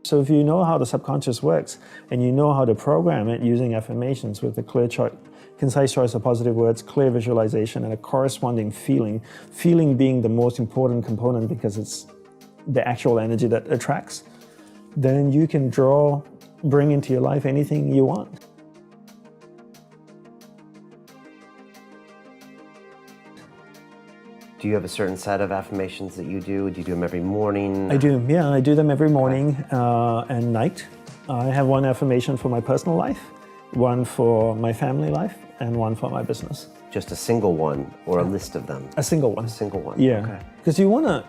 So if you know how the subconscious works and you know how to program it using affirmations with a clear concise choice of positive words, clear visualization, and a corresponding feeling, feeling being the most important component because it's the actual energy that attracts, then you can bring into your life anything you want. Do you have a certain set of affirmations that you do? Do you do them every morning? I do, yeah. I do them every morning and night. I have one affirmation for my personal life, one for my family life, and one for my business. Just a single one or a list of them? A single one. A single one, yeah. Okay. Because you want to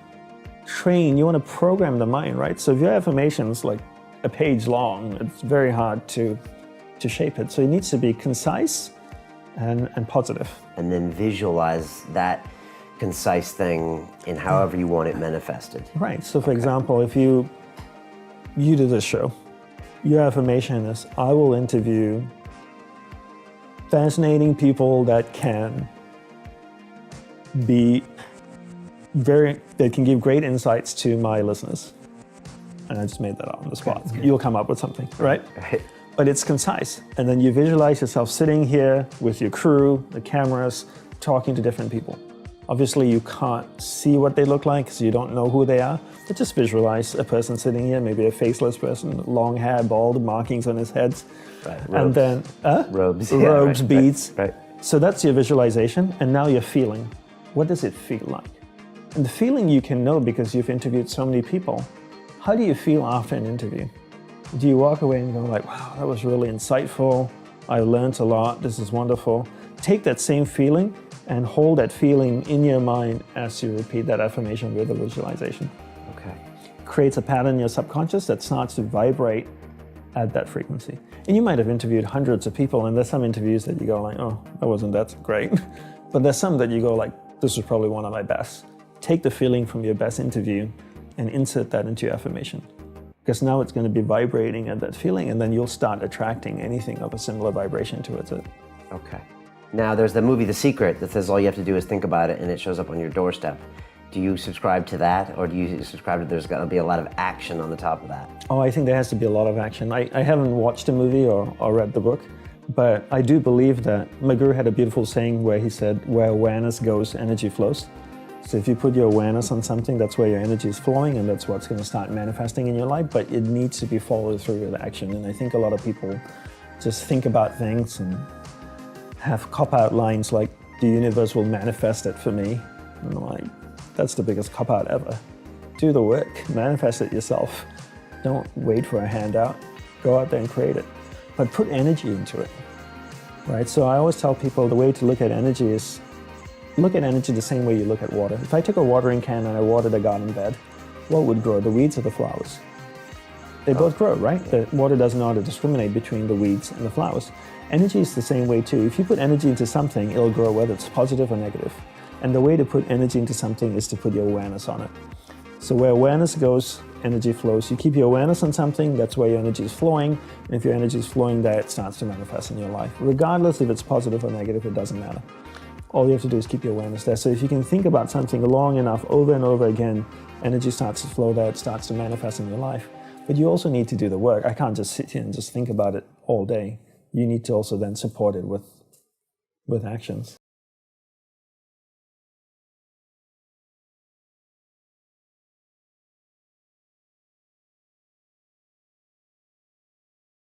you want to program the mind, right? So if your affirmation's like a page long, it's very hard to shape it. So it needs to be concise and positive. And then visualize that concise thing in however you want it manifested. Right. So for example, if you do this show, your affirmation is, I will interview fascinating people that can can give great insights to my listeners. And I just made that up on the spot. You'll come up with something, right? Right. But it's concise. And then you visualize yourself sitting here with your crew, the cameras, talking to different people. Obviously, you can't see what they look like, so you don't know who they are. But just visualize a person sitting here, maybe a faceless person, long hair, bald, markings on his head. Right. And then robes, robes, beads. Right. So that's your visualization, and now you're feeling. What does it feel like? And the feeling you can know because you've interviewed so many people. How do you feel after an interview? Do you walk away and go like, wow, that was really insightful. I learned a lot. This is wonderful. Take that same feeling and hold that feeling in your mind as you repeat that affirmation with a visualization. Okay. Creates a pattern in your subconscious that starts to vibrate at that frequency. And you might have interviewed hundreds of people, and there's some interviews that you go like, oh, that wasn't that great. But there's some that you go like, this was probably one of my best. Take the feeling from your best interview and insert that into your affirmation. Because now it's going to be vibrating at that feeling, and then you'll start attracting anything of a similar vibration towards it. Okay. Now there's the movie The Secret that says all you have to do is think about it and it shows up on your doorstep. Do you subscribe to that, or do you subscribe to there's got to be a lot of action on the top of that? Oh, I think there has to be a lot of action. I haven't watched the movie or read the book, but I do believe that my guru had a beautiful saying where he said, where awareness goes, energy flows. So if you put your awareness on something, that's where your energy is flowing, and that's what's going to start manifesting in your life, but it needs to be followed through with action. And I think a lot of people just think about things and have cop-out lines like, the universe will manifest it for me. And I'm like, that's the biggest cop-out ever. Do the work, manifest it yourself. Don't wait for a handout. Go out there and create it. But put energy into it, right? So I always tell people the way to look at energy is, look at energy the same way you look at water. If I took a watering can and I watered a garden bed, what would grow, the weeds or the flowers? They both grow, right? The water doesn't know how to discriminate between the weeds and the flowers. Energy is the same way too. If you put energy into something, it'll grow whether it's positive or negative. And the way to put energy into something is to put your awareness on it. So where awareness goes, energy flows. You keep your awareness on something, that's where your energy is flowing. And if your energy is flowing there, it starts to manifest in your life. Regardless if it's positive or negative, it doesn't matter. All you have to do is keep your awareness there. So if you can think about something long enough, over and over again, energy starts to flow there, it starts to manifest in your life. But you also need to do the work. I can't just sit here and just think about it all day. You need to also then support it with actions.